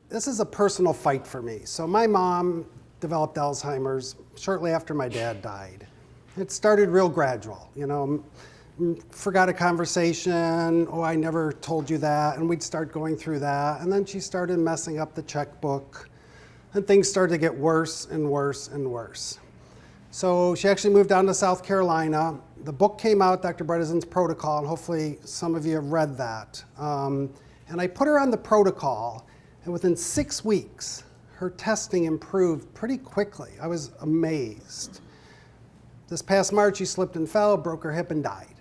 This is a personal fight for me. So my mom developed Alzheimer's shortly after my dad died. It started real gradual, forgot a conversation, oh, I never told you that, and we'd start going through that, and then she started messing up the checkbook, and things started to get worse and worse and worse. So she actually moved down to South Carolina. The book came out, Dr. Bredesen's Protocol, and hopefully some of you have read that. And I put her on the protocol, and within 6 weeks, her testing improved pretty quickly. I was amazed. This past March, she slipped and fell, broke her hip, and died.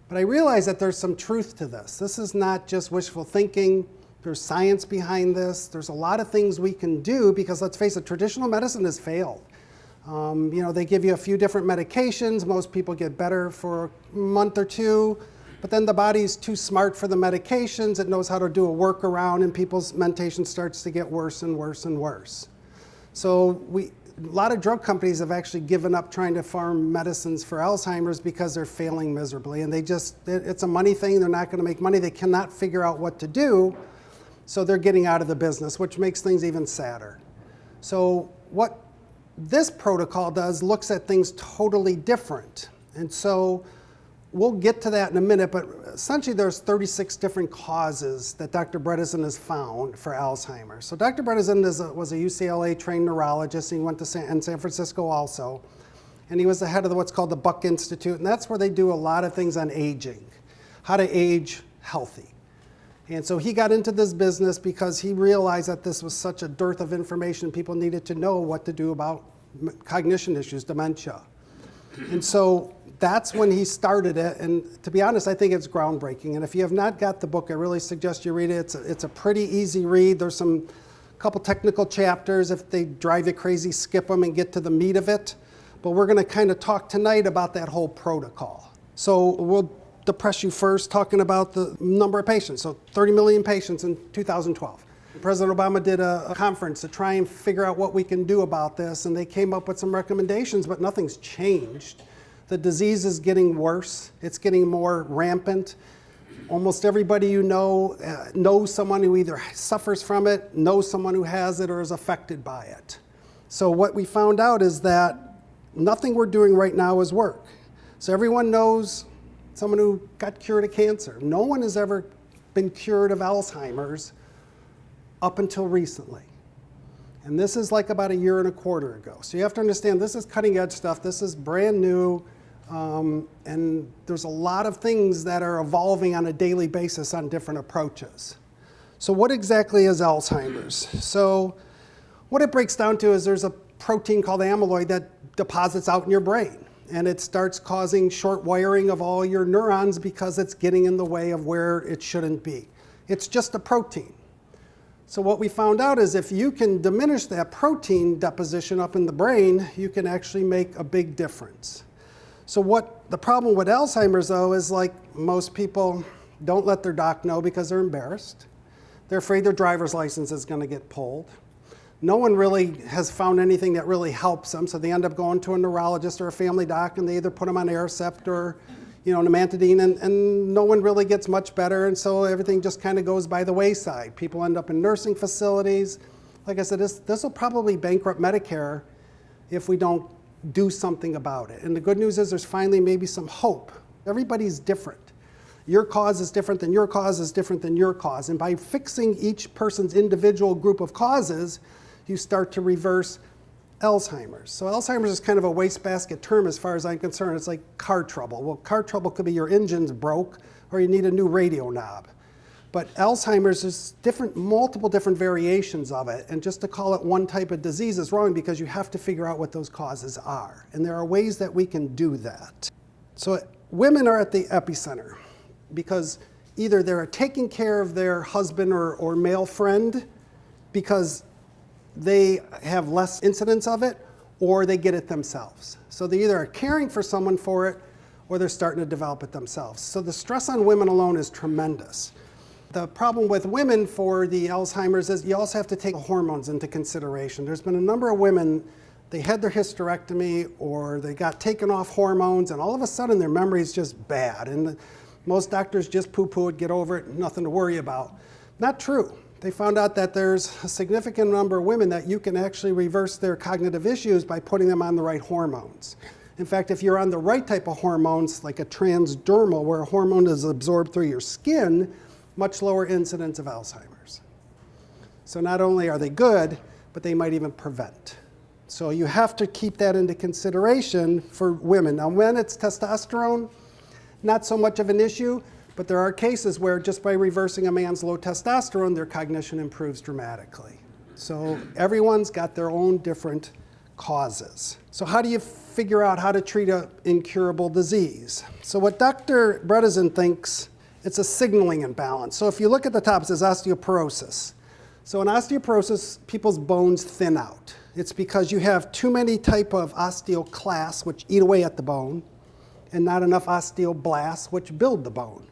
But I realized that there's some truth to this. This is not just wishful thinking. There's science behind this. There's a lot of things we can do because, let's face it, traditional medicine has failed. They give you a few different medications. Most people get better for a month or two, but then the body's too smart for the medications. It knows how to do a workaround, and people's mentation starts to get worse and worse and worse. So a lot of drug companies have actually given up trying to farm medicines for Alzheimer's because they're failing miserably. And it's a money thing. They're not going to make money. They cannot figure out what to do. So they're getting out of the business, which makes things even sadder. So what this protocol looks at things totally different. And so we'll get to that in a minute, but essentially there's 36 different causes that Dr. Bredesen has found for Alzheimer's. So Dr. Bredesen was a UCLA trained neurologist, and he went to San Francisco also. And he was the head of what's called the Buck Institute, and that's where they do a lot of things on aging, how to age healthy. And so he got into this business because he realized that this was such a dearth of information. People needed to know what to do about cognition issues, dementia. And so that's when he started it. And to be honest, I think it's groundbreaking. And if you have not got the book, I really suggest you read it. It's a pretty easy read. There's a couple technical chapters. If they drive you crazy, skip them and get to the meat of it. But we're going to kind of talk tonight about that whole protocol. So we'll depress you first, talking about the number of patients. So 30 million patients in 2012. President Obama did a conference to try and figure out what we can do about this, and they came up with some recommendations, but nothing's changed. The disease is getting worse. It's getting more rampant. Almost everybody you know knows someone who either suffers from it, knows someone who has it, or is affected by it. So what we found out is that nothing we're doing right now is work. So everyone knows someone who got cured of cancer. No one has ever been cured of Alzheimer's up until recently. And this is like about 1.25 years ago. So you have to understand, this is cutting edge stuff. This is brand new. And there's a lot of things that are evolving on a daily basis on different approaches. So what exactly is Alzheimer's? So what it breaks down to is there's a protein called amyloid that deposits out in your brain. And it starts causing short wiring of all your neurons because it's getting in the way of where it shouldn't be. It's just a protein. So what we found out is if you can diminish that protein deposition up in the brain, you can actually make a big difference. So what the problem with Alzheimer's, though, is like most people don't let their doc know because they're embarrassed. They're afraid their driver's license is going to get pulled. No one really has found anything that really helps them, so they end up going to a neurologist or a family doc, and they either put them on Aricept or nimantadine, and no one really gets much better, and so everything just kind of goes by the wayside. People end up in nursing facilities. Like I said, this will probably bankrupt Medicare if we don't do something about it. And the good news is there's finally maybe some hope. Everybody's different. Your cause is different than your cause is different than your cause. And by fixing each person's individual group of causes, you start to reverse Alzheimer's. So Alzheimer's is kind of a wastebasket term as far as I'm concerned. It's like car trouble. Well, car trouble could be your engine's broke or you need a new radio knob. But Alzheimer's is multiple different variations of it. And just to call it one type of disease is wrong because you have to figure out what those causes are. And there are ways that we can do that. So women are at the epicenter because either they're taking care of their husband or male friend because they have less incidence of it, or they get it themselves. So they either are caring for someone for it, or they're starting to develop it themselves. So the stress on women alone is tremendous. The problem with women for the Alzheimer's is you also have to take hormones into consideration. There's been a number of women, they had their hysterectomy, or they got taken off hormones, and all of a sudden their memory is just bad. And most doctors just poo-poo it, get over it, nothing to worry about. Not true. they found out that there's a significant number of women that you can actually reverse their cognitive issues by putting them on the right hormones. In fact, if you're on the right type of hormones, like a transdermal, where a hormone is absorbed through your skin, much lower incidence of Alzheimer's. So not only are they good, but they might even prevent. So you have to keep that into consideration for women. Now, when it's testosterone, not so much of an issue, but there are cases where just by reversing a man's low testosterone, their cognition improves dramatically. So everyone's got their own different causes. So how do you figure out how to treat an incurable disease? So what Dr. Bredesen thinks, it's a signaling imbalance. So if you look at the top, it says osteoporosis. So in osteoporosis, people's bones thin out. It's because you have too many type of osteoclasts, which eat away at the bone, and not enough osteoblasts, which build the bone.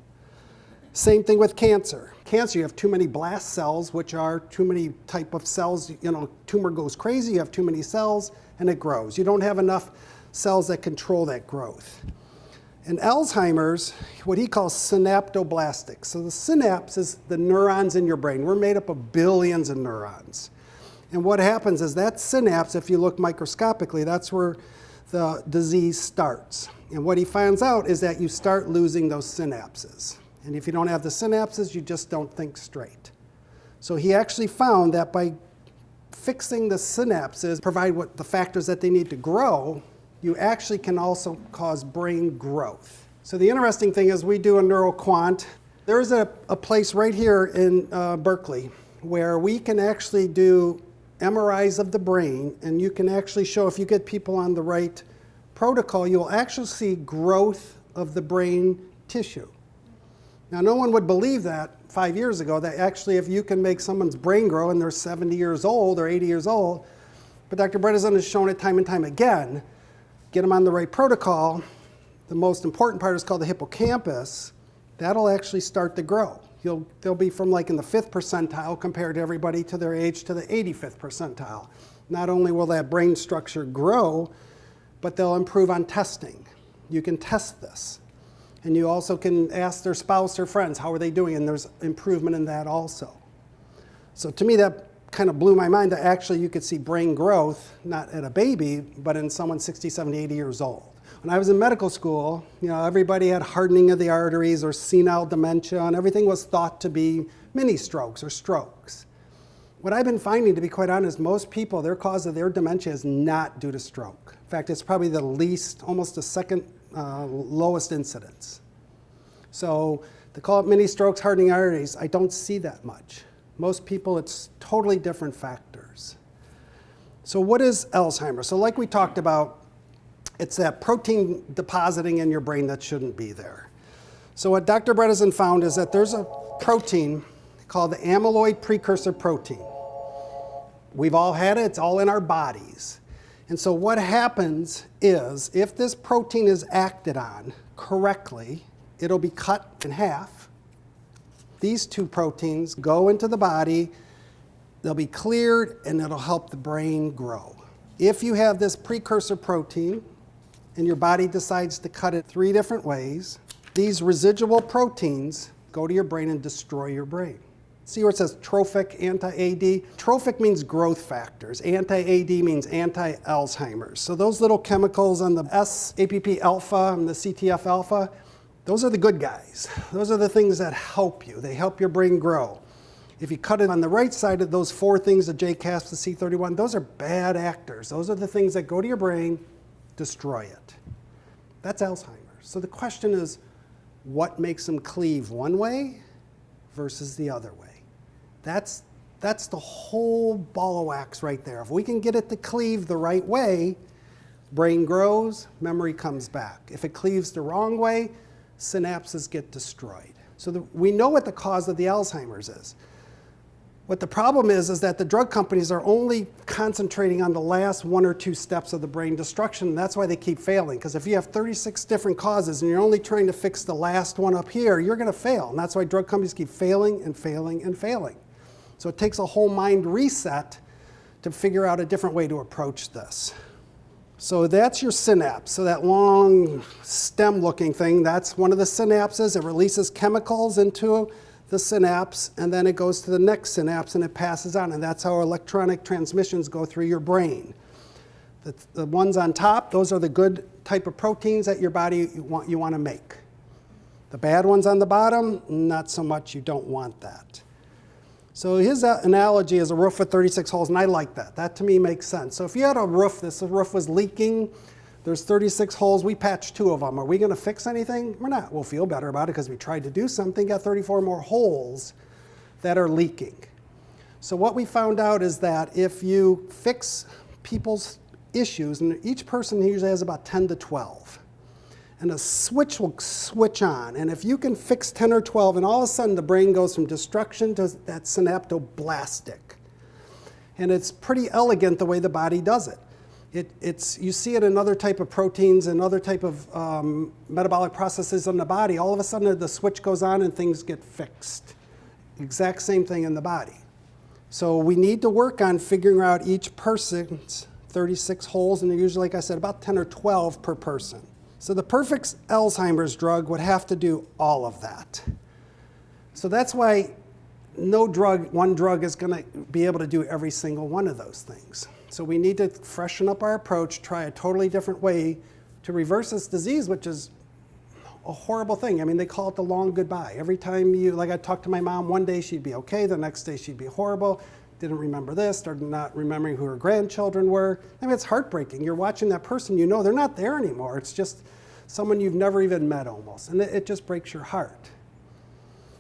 Same thing with cancer. Cancer, you have too many blast cells, which are too many type of cells. You know, tumor goes crazy, you have too many cells, and it grows. You don't have enough cells that control that growth. In Alzheimer's, what he calls synaptoblastic. So the synapse is the neurons in your brain. We're made up of billions of neurons. And what happens is that synapse, if you look microscopically, that's where the disease starts. And what he finds out is that you start losing those synapses. And if you don't have the synapses, you just don't think straight. So he actually found that by fixing the synapses, provide what the factors that they need to grow, you actually can also cause brain growth. So the interesting thing is we do a neuroquant. There's a place right here in Berkeley where we can actually do MRIs of the brain, and you can actually show if you get people on the right protocol, you'll actually see growth of the brain tissue. Now, no one would believe that 5 years ago, that actually if you can make someone's brain grow and they're 70 years old or 80 years old, but Dr. Bredesen has shown it time and time again, get them on the right protocol, the most important part is called the hippocampus, that'll actually start to grow. They'll be from like in the 5th percentile compared to everybody to their age to the 85th percentile. Not only will that brain structure grow, but they'll improve on testing. You can test this. And you also can ask their spouse or friends, how are they doing? And there's improvement in that also. So to me, that kind of blew my mind that actually you could see brain growth, not at a baby, but in someone 60, 70, 80 years old. When I was in medical school, you know, everybody had hardening of the arteries or senile dementia, and everything was thought to be mini strokes or strokes. What I've been finding, to be quite honest, most people, their cause of their dementia is not due to stroke. In fact, it's probably the least, almost the second lowest incidence. So to call it mini strokes, hardening arteries, I don't see that much. Most people, it's totally different factors. So what is Alzheimer's? So like we talked about, it's that protein depositing in your brain that shouldn't be there. So what Dr. Bredesen found is that there's a protein called the amyloid precursor protein. We've all had it, it's all in our bodies. And so what happens is, if this protein is acted on correctly, it'll be cut in half. These two proteins go into the body, they'll be cleared, and it'll help the brain grow. If you have this precursor protein, and your body decides to cut it 3 different ways, these residual proteins go to your brain and destroy your brain. See where it says trophic, anti-AD? Trophic means growth factors. Anti-AD means anti-Alzheimer's. So those little chemicals on the S-APP alpha and the CTF alpha, those are the good guys. Those are the things that help you. They help your brain grow. If you cut it on the right side of those 4 things, the JCAS, the C31, those are bad actors. Those are the things that go to your brain, destroy it. That's Alzheimer's. So the question is, what makes them cleave one way versus the other way? That's the whole ball of wax right there. If we can get it to cleave the right way, brain grows, memory comes back. If it cleaves the wrong way, synapses get destroyed. So we know what the cause of the Alzheimer's is. What the problem is that the drug companies are only concentrating on the last 1 or 2 steps of the brain destruction, and that's why they keep failing. Because if you have 36 different causes and you're only trying to fix the last one up here, you're going to fail. And that's why drug companies keep failing and failing and failing. So it takes a whole mind reset to figure out a different way to approach this. So that's your synapse. So that long stem-looking thing, that's one of the synapses. It releases chemicals into the synapse, and then it goes to the next synapse and it passes on, and that's how electronic transmissions go through your brain. The ones on top, those are the good type of proteins that your body you want to make. The bad ones on the bottom, not so much, you don't want that. So his analogy is a roof with 36 holes, and I like that. That to me makes sense. So if you had a roof, this roof was leaking, there's 36 holes, we patched 2 of them. Are we going to fix anything? We're not. We'll feel better about it because we tried to do something, got 34 more holes that are leaking. So what we found out is that if you fix people's issues, and each person usually has about 10 to 12, and a switch will switch on, and if you can fix 10 or 12, and all of a sudden the brain goes from destruction to that synaptoblastic. And it's pretty elegant the way the body does it. You see it in other type of proteins and other type of metabolic processes in the body. All of a sudden the switch goes on and things get fixed. Exact same thing in the body. So we need to work on figuring out each person's 36 holes, and they're usually, like I said, about 10 or 12 per person. So the perfect Alzheimer's drug would have to do all of that. So that's why one drug is going to be able to do every single one of those things. So we need to freshen up our approach, try a totally different way to reverse this disease, which is a horrible thing. I mean, they call it the long goodbye. Every time I talked to my mom, one day she'd be okay, the next day she'd be horrible, didn't remember this, started not remembering who her grandchildren were. I mean, it's heartbreaking. You're watching that person, they're not there anymore. It's just someone you've never even met almost, and it just breaks your heart.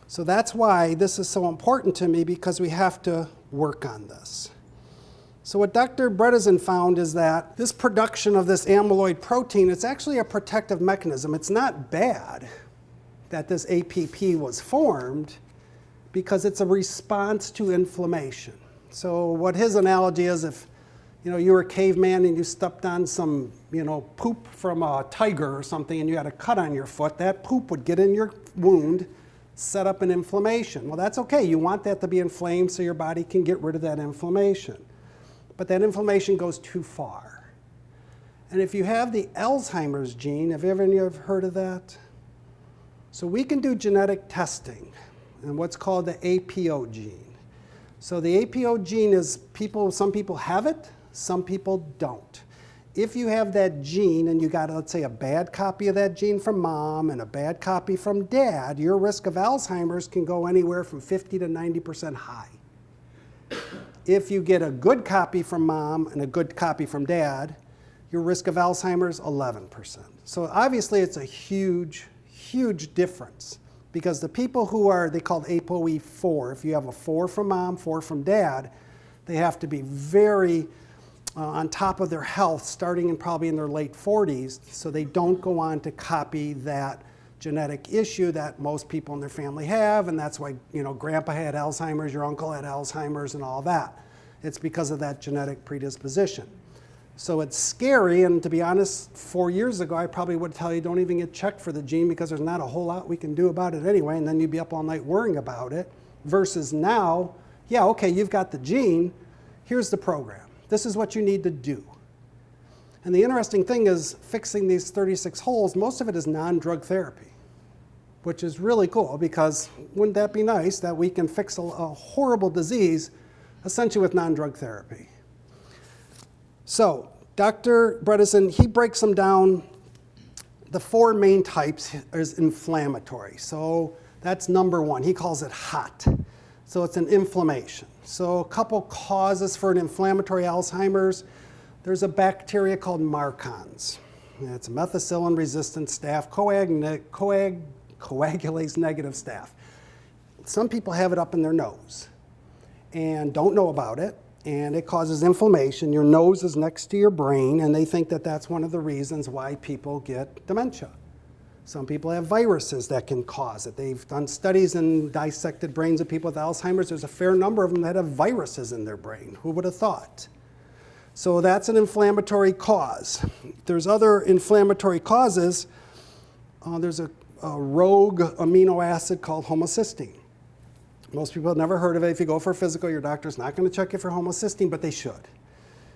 So that's why this is so important to me, because we have to work on this. So what Dr. Bredesen found is that this production of this amyloid protein, it's actually a protective mechanism. It's not bad that this APP was formed, because it's a response to inflammation. So what his analogy is, if you were a caveman and you stepped on some poop from a tiger or something and you had a cut on your foot, that poop would get in your wound, set up an inflammation. Well, that's okay. You want that to be inflamed so your body can get rid of that inflammation. But that inflammation goes too far. And if you have the Alzheimer's gene, have you ever heard of that? So we can do genetic testing and what's called the APO gene. So the APO gene is some people have it, some people don't. If you have that gene and you got, let's say, a bad copy of that gene from mom and a bad copy from dad, your risk of Alzheimer's can go anywhere from 50 to 90% high. If you get a good copy from mom and a good copy from dad, your risk of Alzheimer's, 11%. So obviously it's a huge, huge difference, because the people who are, they called ApoE4, if you have a 4 from mom, 4 from dad, they have to be very on top of their health starting probably in their late 40s, so they don't go on to copy that genetic issue that most people in their family have, and that's why grandpa had Alzheimer's, your uncle had Alzheimer's, and all that. It's because of that genetic predisposition. So it's scary, and to be honest, 4 years ago I probably would tell you don't even get checked for the gene, because there's not a whole lot we can do about it anyway, and then you'd be up all night worrying about it, versus now, yeah, okay, you've got the gene, here's the program. This is what you need to do. And the interesting thing is, fixing these 36 holes, most of it is non-drug therapy, which is really cool, because wouldn't that be nice that we can fix a horrible disease essentially with non-drug therapy? So Dr. Bredesen, he breaks them down. The 4 main types is inflammatory. So that's number 1. He calls it hot. So it's an inflammation. So a couple causes for an inflammatory Alzheimer's. There's a bacteria called Marcons. It's a methicillin-resistant staph, coagulase negative staph. Some people have it up in their nose and don't know about it, and it causes inflammation. Your nose is next to your brain, and they think that that's one of the reasons why people get dementia. Some people have viruses that can cause it. They've done studies and dissected brains of people with Alzheimer's. There's a fair number of them that have viruses in their brain. Who would have thought? So that's an inflammatory cause. There's other inflammatory causes. There's a rogue amino acid called homocysteine. Most people have never heard of it. If you go for a physical, your doctor's not going to check you for homocysteine, but they should,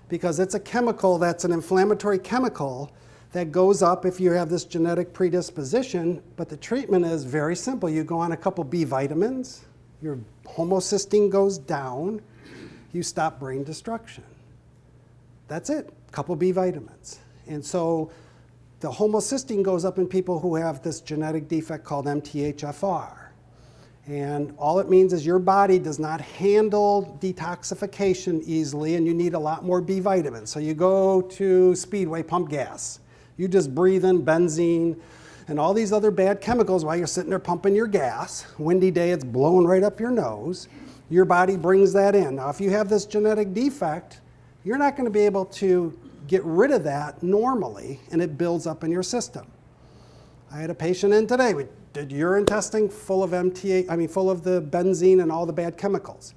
because it's a chemical that's an inflammatory chemical that goes up if you have this genetic predisposition, but the treatment is very simple. You go on a couple B vitamins, your homocysteine goes down, you stop brain destruction. That's it, a couple B vitamins. And so the homocysteine goes up in people who have this genetic defect called MTHFR. And all it means is your body does not handle detoxification easily, and you need a lot more B vitamins. So you go to Speedway, pump gas. You just breathe in benzene and all these other bad chemicals while you're sitting there pumping your gas. Windy day, it's blowing right up your nose. Your body brings that in. Now, if you have this genetic defect, you're not going to be able to get rid of that normally, and it builds up in your system. I had a patient in today. We did urine testing full of full of the benzene and all the bad chemicals.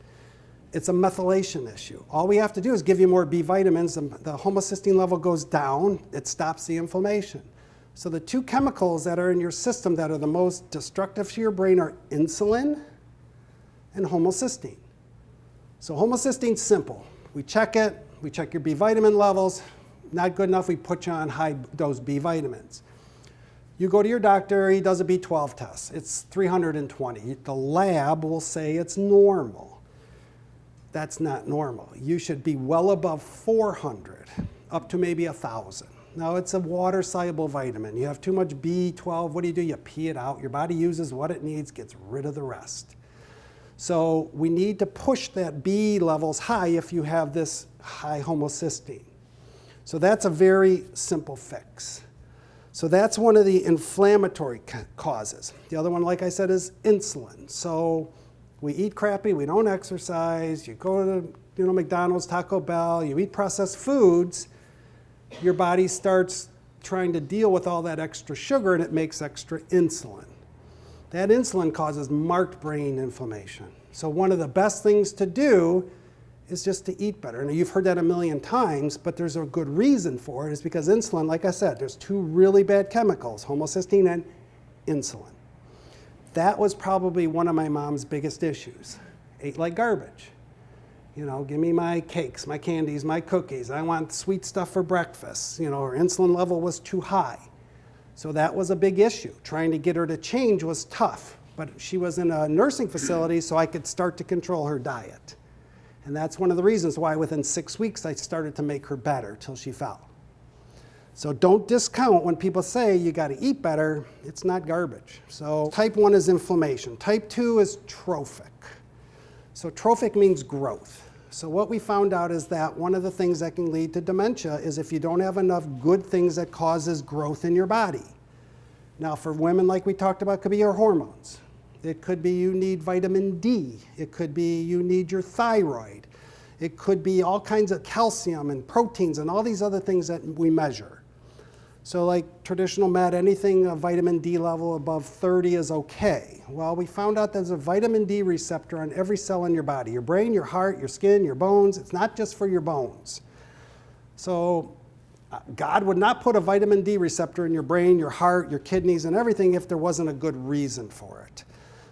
It's a methylation issue. All we have to do is give you more B vitamins. The homocysteine level goes down. It stops the inflammation. So the two chemicals that are in your system that are the most destructive to your brain are insulin and homocysteine. So homocysteine's simple. We check it. We check your B vitamin levels. Not good enough, we put you on high dose B vitamins. You go to your doctor, he does a B12 test. It's 320. The lab will say it's normal. That's not normal. You should be well above 400, up to maybe 1,000. Now, it's a water-soluble vitamin. You have too much B12, what do? You pee it out. Your body uses what it needs, gets rid of the rest. So we need to push that B levels high if you have this high homocysteine. So that's a very simple fix. So that's one of the inflammatory causes. The other one, like I said, is insulin. So we eat crappy, we don't exercise, you go to McDonald's, Taco Bell, you eat processed foods, your body starts trying to deal with all that extra sugar and it makes extra insulin. That insulin causes marked brain inflammation. So one of the best things to do is just to eat better. And you've heard that a million times, but there's a good reason for it. It's because insulin, like I said, there's two really bad chemicals, homocysteine and insulin. That was probably one of my mom's biggest issues. Ate like garbage. You know, give me my cakes, my candies, my cookies. I want sweet stuff for breakfast. You know, her insulin level was too high. So that was a big issue. Trying to get her to change was tough. But she was in a nursing facility, so I could start to control her diet. And that's one of the reasons why within 6 weeks I started to make her better till she fell. So don't discount when people say you got to eat better. It's not garbage. So type 1 is inflammation. Type 2 is trophic. So trophic means growth. So what we found out is that one of the things that can lead to dementia is if you don't have enough good things that causes growth in your body. Now for women, like we talked about, it could be your hormones. It could be you need vitamin D. It could be you need your thyroid. It could be all kinds of calcium and proteins and all these other things that we measure. So like traditional med, anything a vitamin D level above 30 is okay. Well, we found out there's a vitamin D receptor on every cell in your body, your brain, your heart, your skin, your bones. It's not just for your bones. So God would not put a vitamin D receptor in your brain, your heart, your kidneys, and everything if there wasn't a good reason for it.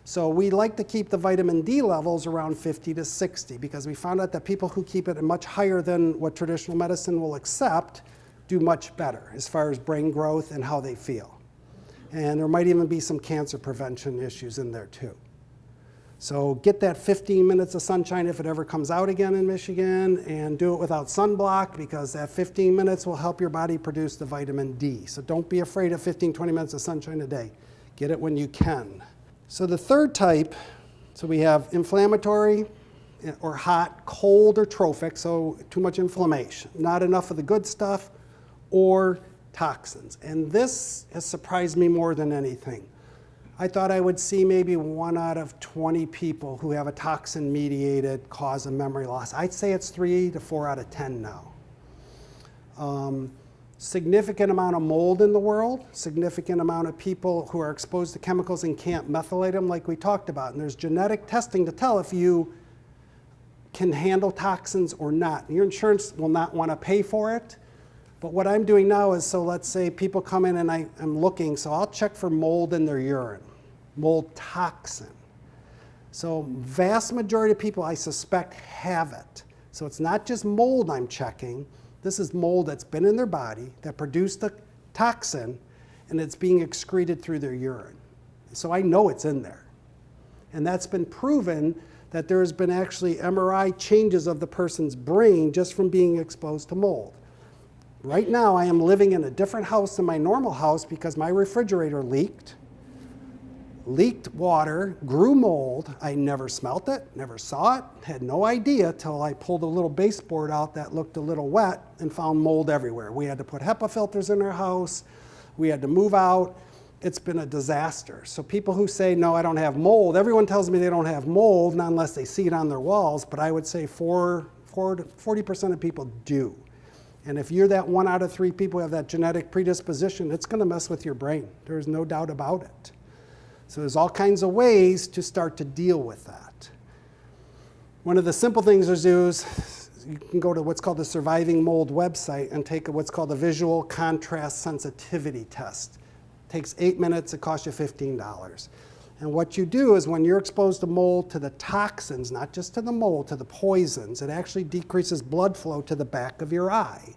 So we like to keep the vitamin D levels around 50 to 60 because we found out that people who keep it much higher than what traditional medicine will accept do much better as far as brain growth and how they feel. And there might even be some cancer prevention issues in there too. So get that 15 minutes of sunshine if it ever comes out again in Michigan, and do it without sunblock because that 15 minutes will help your body produce the vitamin D. So don't be afraid of 15, 20 minutes of sunshine a day. Get it when you can. So the third type, so we have inflammatory or hot, cold or trophic, so too much inflammation, not enough of the good stuff, or toxins. And this has surprised me more than anything. I thought I would see maybe 1 out of 20 people who have a toxin-mediated cause of memory loss. I'd say it's 3 to 4 out of 10 now. Significant amount of mold in the world, significant amount of people who are exposed to chemicals and can't methylate them like we talked about. And there's genetic testing to tell if you can handle toxins or not. Your insurance will not want to pay for it. But what I'm doing now is, so let's say people come in and I'm looking, so I'll check for mold in their urine, mold toxin. So vast majority of people I suspect have it. So it's not just mold I'm checking. This is mold that's been in their body that produced the toxin, and it's being excreted through their urine. So I know it's in there. And that's been proven that there has been actually MRI changes of the person's brain just from being exposed to mold. Right now, I am living in a different house than my normal house because my refrigerator leaked water, grew mold. I never smelt it, never saw it, had no idea till I pulled a little baseboard out that looked a little wet and found mold everywhere. We had to put HEPA filters in our house. We had to move out. It's been a disaster. So people who say, no, I don't have mold, everyone tells me they don't have mold, not unless they see it on their walls, but I would say 40% of people do. And if you're that 1 out of 3 people who have that genetic predisposition, it's going to mess with your brain. There's no doubt about it. So there's all kinds of ways to start to deal with that. One of the simple things to do is you can go to what's called the Surviving Mold website and take what's called a visual contrast sensitivity test. It takes 8 minutes, it costs you $15. And what you do is when you're exposed to mold, to the toxins, not just to the mold, to the poisons, it actually decreases blood flow to the back of your eye.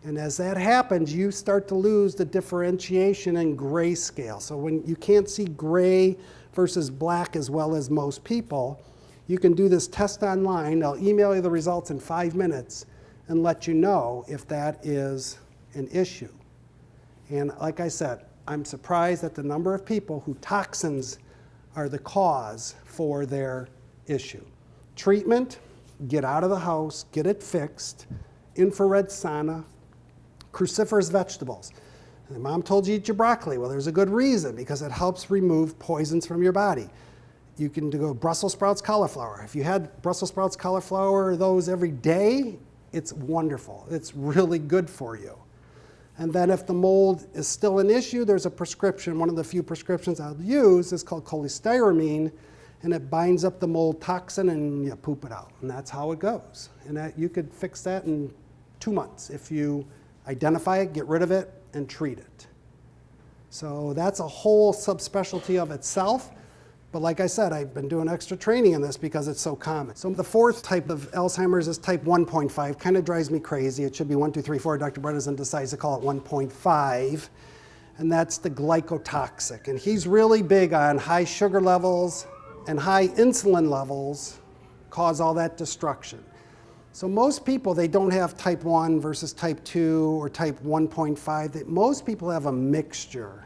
And as that happens, you start to lose the differentiation in grayscale. So when you can't see gray versus black as well as most people, you can do this test online. I'll email you the results in 5 minutes and let you know if that is an issue. And like I said, I'm surprised at the number of people who toxins are the cause for their issue. Treatment, get out of the house, get it fixed, infrared sauna, cruciferous vegetables. And mom told you to eat your broccoli. Well, there's a good reason, because it helps remove poisons from your body. You can go Brussels sprouts, cauliflower. If you had Brussels sprouts, cauliflower, those every day, it's wonderful. It's really good for you. And then if the mold is still an issue, there's a prescription. One of the few prescriptions I'll use is called cholestyramine, and it binds up the mold toxin and you poop it out. And that's how it goes. And you could fix that in 2 months if you identify it, get rid of it, and treat it. So that's a whole subspecialty of itself. But like I said, I've been doing extra training in this because it's so common. So the 4th type of Alzheimer's is type 1.5. Kind of drives me crazy. It should be 1, 2, 3, 4. Dr. Bredesen decides to call it 1.5. And that's the glycotoxic. And he's really big on high sugar levels and high insulin levels cause all that destruction. So most people, they don't have type 1 versus type 2 or type 1.5. Most people have a mixture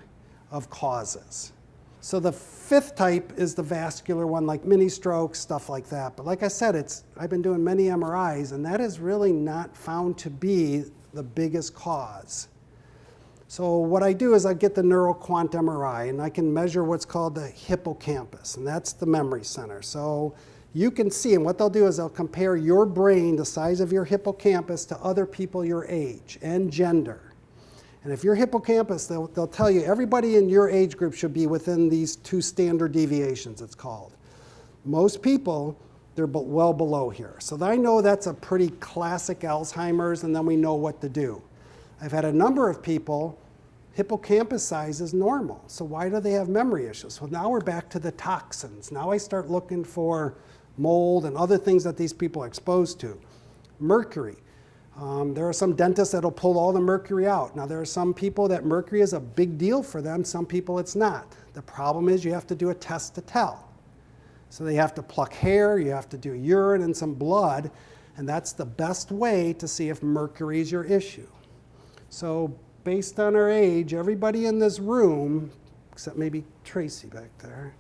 of causes. So the 5th type is the vascular one, like mini strokes, stuff like that. But like I said, I've been doing many MRIs, and that is really not found to be the biggest cause. So what I do is I get the neuroquant MRI, and I can measure what's called the hippocampus, and that's the memory center. So you can see, and what they'll do is they'll compare your brain, the size of your hippocampus, to other people your age and gender. And if your hippocampus, they'll tell you everybody in your age group should be within these 2 standard deviations, it's called. Most people, they're well below here. So I know that's a pretty classic Alzheimer's, and then we know what to do. I've had a number of people, hippocampus size is normal. So why do they have memory issues? Well, now we're back to the toxins. Now I start looking for mold and other things that these people are exposed to. Mercury. There are some dentists that'll pull all the mercury out. Now there are some people that mercury is a big deal for them, some people it's not. The problem is you have to do a test to tell. So they have to pluck hair, you have to do urine and some blood, and that's the best way to see if mercury is your issue. So based on our age, everybody in this room, except maybe Tracy back there,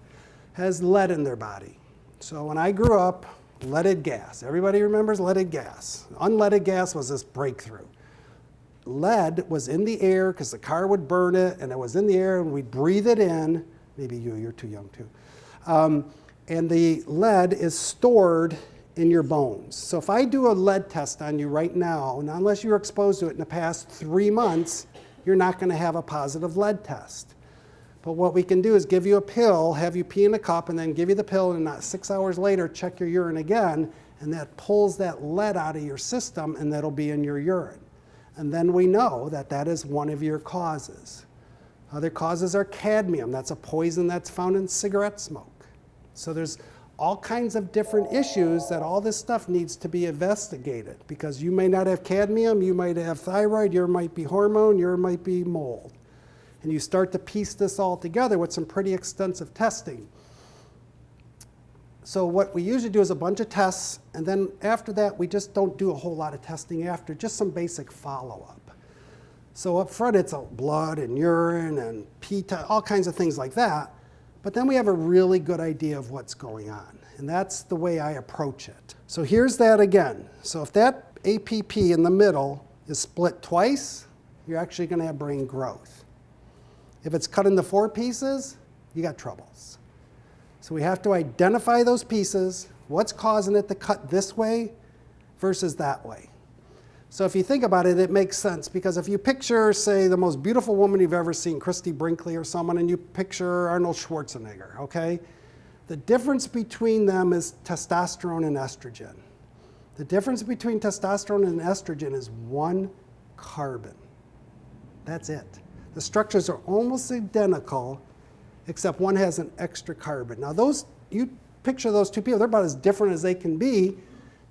has lead in their body. So when I grew up, leaded gas. Everybody remembers leaded gas. Unleaded gas was this breakthrough. Lead was in the air because the car would burn it, and it was in the air, and we'd breathe it in. Maybe you're too young too. And the lead is stored in your bones. So if I do a lead test on you right now, and unless you're exposed to it in the past 3 months, you're not going to have a positive lead test. But what we can do is give you a pill, have you pee in a cup, and then give you the pill, and not 6 hours later, check your urine again, and that pulls that lead out of your system, and that'll be in your urine. And then we know that that is one of your causes. Other causes are cadmium. That's a poison that's found in cigarette smoke. So there's all kinds of different issues that all this stuff needs to be investigated, because you may not have cadmium, you might have thyroid, yours might be hormone, yours might be mold. And you start to piece this all together with some pretty extensive testing. So what we usually do is a bunch of tests, and then after that, we just don't do a whole lot of testing after, just some basic follow-up. So up front, it's blood and urine and all kinds of things like that. But then we have a really good idea of what's going on. And that's the way I approach it. So here's that again. So if that APP in the middle is split twice, you're actually going to have brain growth. If it's cut into 4 pieces, you got troubles. So we have to identify those pieces, what's causing it to cut this way versus that way. So if you think about it, it makes sense, because if you picture, say, the most beautiful woman you've ever seen, Christy Brinkley or someone, and you picture Arnold Schwarzenegger, okay? The difference between them is testosterone and estrogen. The difference between testosterone and estrogen is 1 carbon. That's it. The structures are almost identical, except one has an extra carbon. Now you picture those 2 people, they're about as different as they can be,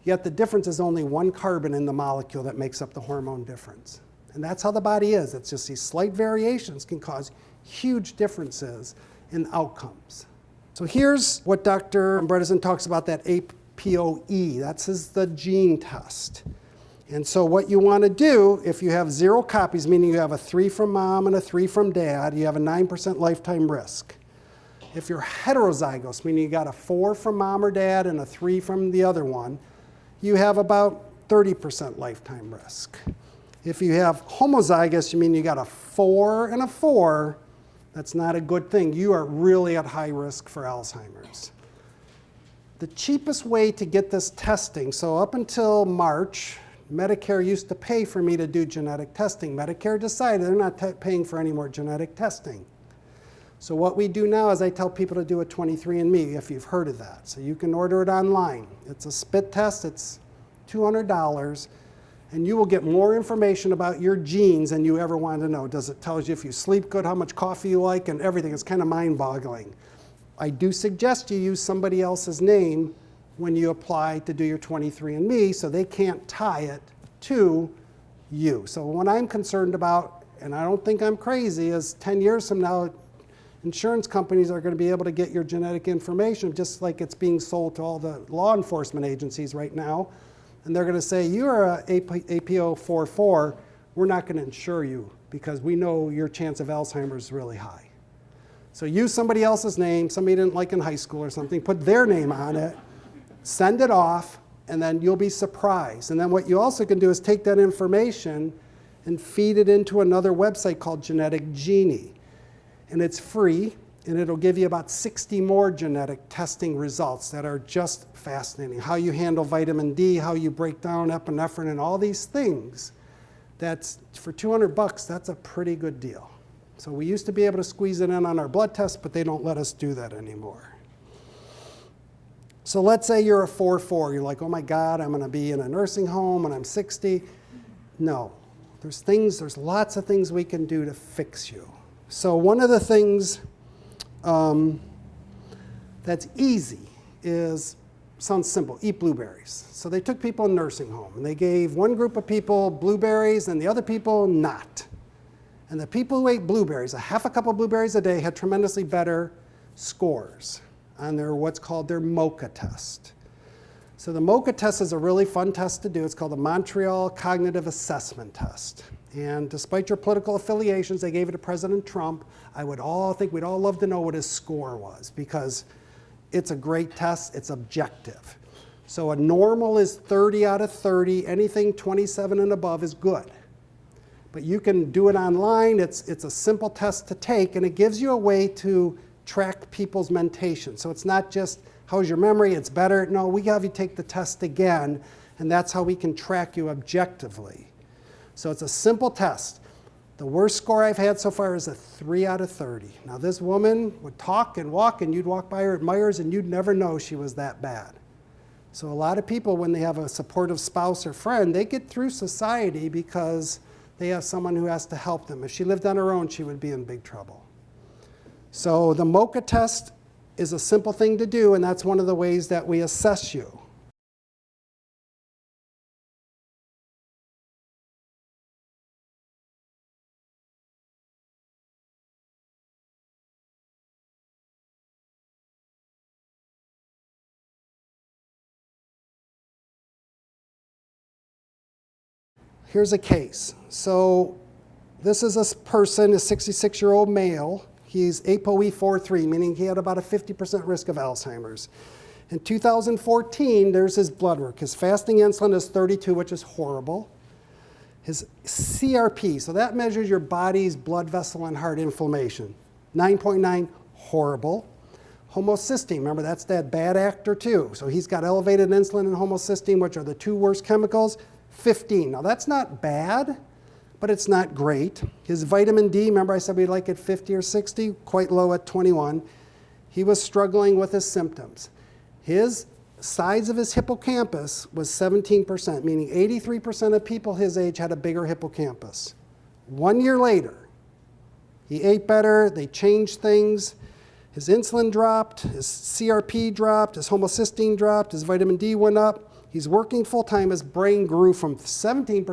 yet the difference is only 1 carbon in the molecule that makes up the hormone difference. And that's how the body is. It's just these slight variations can cause huge differences in outcomes. So here's what Dr. Bredesen talks about, that APOE. That's the gene test. And so what you want to do, if you have 0 copies, meaning you have a 3 from mom and a 3 from dad, you have a 9% lifetime risk. If you're heterozygous, meaning you got a 4 from mom or dad and a 3 from the other one, you have about 30% lifetime risk. If you have homozygous, you mean you got a 4 and a 4, that's not a good thing. You are really at high risk for Alzheimer's. The cheapest way to get this testing, so up until March, Medicare used to pay for me to do genetic testing. Medicare decided they're not paying for any more genetic testing. So what we do now is I tell people to do a 23andMe, if you've heard of that. So you can order it online. It's a spit test, it's $200, and you will get more information about your genes than you ever wanted to know. It tells you if you sleep good, how much coffee you like, and everything. It's kind of mind-boggling. I do suggest you use somebody else's name when you apply to do your 23andMe, so they can't tie it to you. So what I'm concerned about, and I don't think I'm crazy, is 10 years from now, insurance companies are going to be able to get your genetic information just like it's being sold to all the law enforcement agencies right now. And they're going to say, you're a APO44, we're not going to insure you because we know your chance of Alzheimer's is really high. So use somebody else's name, somebody you didn't like in high school or something, put their name on it, send it off, and then you'll be surprised. And then what you also can do is take that information and feed it into another website called Genetic Genie. And it's free, and it'll give you about 60 more genetic testing results that are just fascinating. How you handle vitamin D, how you break down epinephrine, and all these things. That's, for $200, that's a pretty good deal. So we used to be able to squeeze it in on our blood test, but they don't let us do that anymore. So let's say you're a 4-4. You're like, oh my God, I'm going to be in a nursing home when I'm 60. No, there's lots of things we can do to fix you. So one of the things that's easy sounds simple, eat blueberries. So they took people in nursing home, and they gave one group of people blueberries and the other people not. And the people who ate blueberries, a half a cup of blueberries a day, had tremendously better scores on what's called their MoCA test. So the MoCA test is a really fun test to do. It's called the Montreal Cognitive Assessment Test. And despite your political affiliations, they gave it to President Trump. I think we'd all love to know what his score was, because it's a great test, it's objective. So a normal is 30 out of 30, anything 27 and above is good. But you can do it online, it's a simple test to take, and it gives you a way to track people's mentation. So it's not just, how's your memory, it's better. No, we have you take the test again, and that's how we can track you objectively. So it's a simple test. The worst score I've had so far is a 3 out of 30. Now this woman would talk and walk, and you'd walk by her at Myers, and you'd never know she was that bad. So a lot of people, when they have a supportive spouse or friend, they get through society because they have someone who has to help them. If she lived on her own, she would be in big trouble. So the MoCA test is a simple thing to do, and that's one of the ways that we assess you. Here's a case. So this is a person, a 66-year-old male. He's ApoE43, meaning he had about a 50% risk of Alzheimer's. In 2014, there's his blood work. His fasting insulin is 32, which is horrible. His CRP, so that measures your body's blood vessel and heart inflammation, 9.9, horrible. Homocysteine, remember that's that bad actor too. So he's got elevated insulin and homocysteine, which are the two worst chemicals, 15. Now that's not bad, but it's not great. His vitamin D, remember I said we'd like it 50 or 60, quite low at 21. He was struggling with his symptoms. His size of his hippocampus was 17%, meaning 83% of people his age had a bigger hippocampus. 1 year later, he ate better, they changed things. His insulin dropped, his CRP dropped, his homocysteine dropped, his vitamin D went up. He's working full-time. His brain grew from 17%,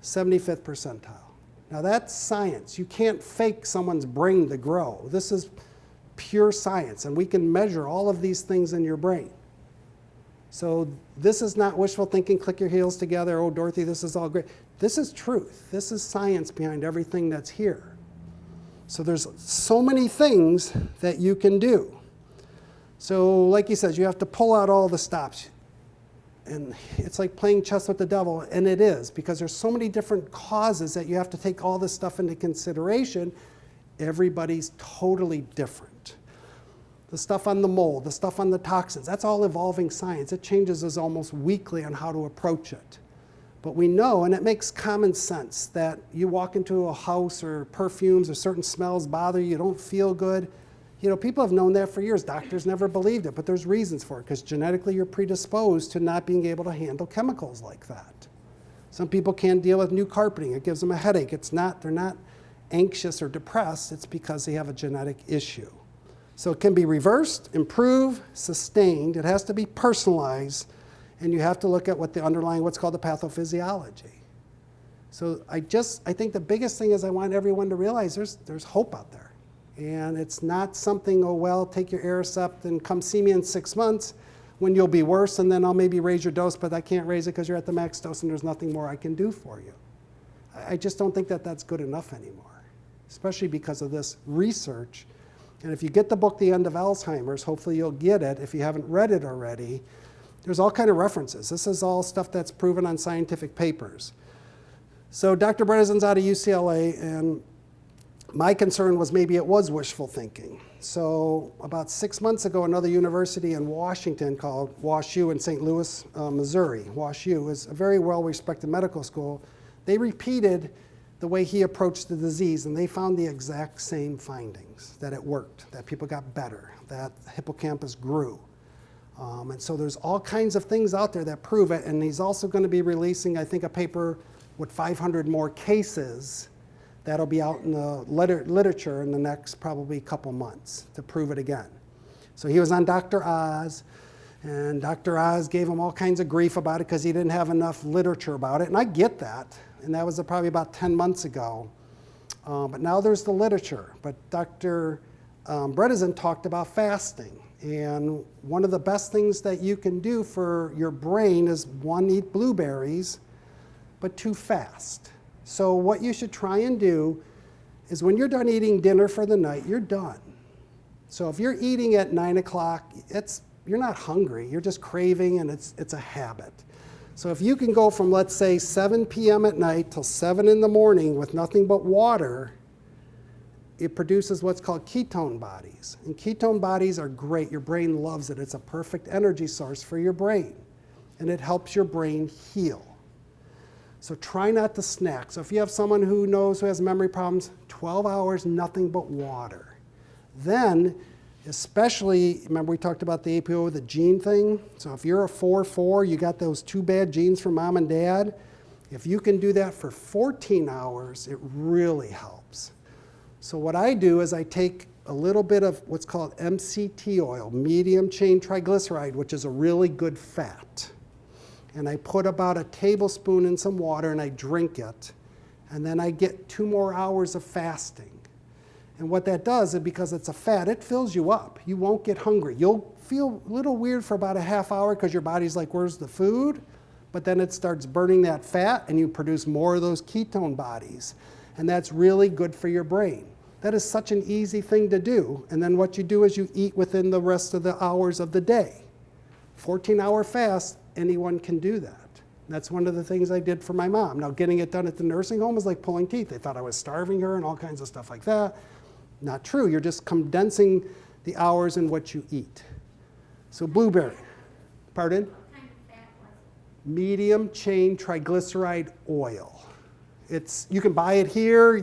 75th percentile. Now that's science. You can't fake someone's brain to grow. This is pure science, and we can measure all of these things in your brain. So this is not wishful thinking, click your heels together, oh, Dorothy, this is all great. This is truth. This is science behind everything that's here. So there's so many things that you can do. So like he says, you have to pull out all the stops. And it's like playing chess with the devil, and it is, because there's so many different causes that you have to take all this stuff into consideration. Everybody's totally different. The stuff on the mold, the stuff on the toxins, that's all evolving science. It changes us almost weekly on how to approach it. But we know, and it makes common sense, that you walk into a house or perfumes or certain smells bother you, you don't feel good. You know, people have known that for years. Doctors never believed it, but there's reasons for it, because genetically you're predisposed to not being able to handle chemicals like that. Some people can't deal with new carpeting. It gives them a headache. They're not anxious or depressed. It's because they have a genetic issue. So it can be reversed, improved, sustained. It has to be personalized, and you have to look at what the underlying, what's called the pathophysiology. So I think the biggest thing is I want everyone to realize there's hope out there. And it's not something, oh, well, take your Aricept and come see me in 6 months when you'll be worse, and then I'll maybe raise your dose, but I can't raise it because you're at the max dose and there's nothing more I can do for you. I just don't think that that's good enough anymore, especially because of this research. And if you get the book, The End of Alzheimer's, hopefully you'll get it. If you haven't read it already, there's all kind of references. This is all stuff that's proven on scientific papers. So Dr. Bredesen's out of UCLA, and my concern was maybe it was wishful thinking. So about 6 months ago, another university in Washington called WashU in St. Louis, Missouri. WashU is a very well-respected medical school. They repeated the way he approached the disease, and they found the exact same findings, that it worked, that people got better, that the hippocampus grew. And so there's all kinds of things out there that prove it, and he's also going to be releasing, I think, a paper with 500 more cases. That'll be out in the literature in the next probably couple months to prove it again. So he was on Dr. Oz, and Dr. Oz gave him all kinds of grief about it because he didn't have enough literature about it, and I get that, and that was probably about 10 months ago. But now there's the literature. But Dr. Bredesen talked about fasting, and one of the best things that you can do for your brain is, 1, eat blueberries, but 2, fast. So what you should try and do is when you're done eating dinner for the night, you're done. So if you're eating at 9 o'clock, you're not hungry, you're just craving, and it's a habit. So if you can go from, let's say, 7 p.m. at night till 7 in the morning with nothing but water, it produces what's called ketone bodies. And ketone bodies are great. Your brain loves it. It's a perfect energy source for your brain. And it helps your brain heal. So try not to snack. So if you have someone who has memory problems, 12 hours, nothing but water. Then, especially, remember we talked about the APO, the gene thing? So if you're a 4-4, you got those 2 bad genes from mom and dad, if you can do that for 14 hours, it really helps. So what I do is I take a little bit of what's called MCT oil, medium chain triglyceride, which is a really good fat. And I put about a tablespoon in some water and I drink it. And then I get 2 more hours of fasting. And what that does is, because it's a fat, it fills you up. You won't get hungry. You'll feel a little weird for about a half hour because your body's like, where's the food? But then it starts burning that fat and you produce more of those ketone bodies. And that's really good for your brain. That is such an easy thing to do. And then what you do is you eat within the rest of the hours of the day. 14-hour fast, anyone can do that. That's one of the things I did for my mom. Now, getting it done at the nursing home was like pulling teeth. They thought I was starving her and all kinds of stuff like that. Not true. You're just condensing the hours in what you eat. So blueberry. Pardon? What kind of fat was it? Medium chain triglyceride oil. You can buy it here.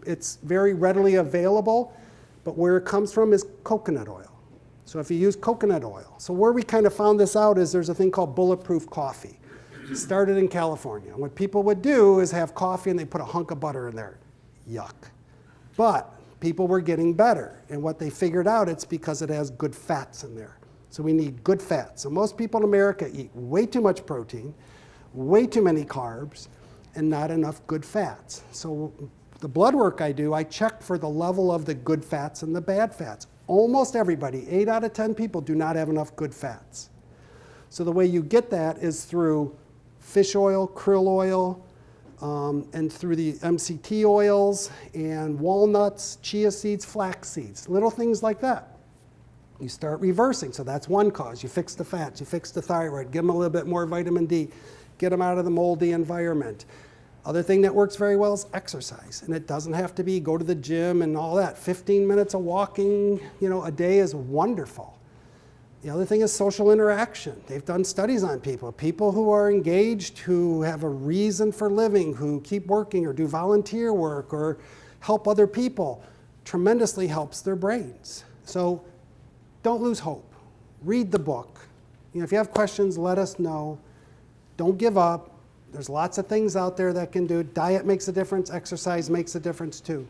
It's very readily available. But where it comes from is coconut oil. So if you use coconut oil. So where we kind of found this out is there's a thing called bulletproof coffee. It started in California. What people would do is have coffee and they put a hunk of butter in there. Yuck. But people were getting better. And what they figured out, it's because it has good fats in there. So we need good fats. So most people in America eat way too much protein, way too many carbs, and not enough good fats. So the blood work I do, I check for the level of the good fats and the bad fats. Almost everybody, 8 out of 10 people, do not have enough good fats. So the way you get that is through fish oil, krill oil, and through the MCT oils and walnuts, chia seeds, flax seeds, little things like that. You start reversing. So that's one cause. You fix the fats, you fix the thyroid, give them a little bit more vitamin D, get them out of the moldy environment. Other thing that works very well is exercise. And it doesn't have to be go to the gym and all that. 15 minutes of walking, a day is wonderful. The other thing is social interaction. They've done studies on people. People who are engaged, who have a reason for living, who keep working or do volunteer work or help other people, tremendously helps their brains. So don't lose hope. Read the book. If you have questions, let us know. Don't give up. There's lots of things out there that can do. Diet makes a difference. Exercise makes a difference too.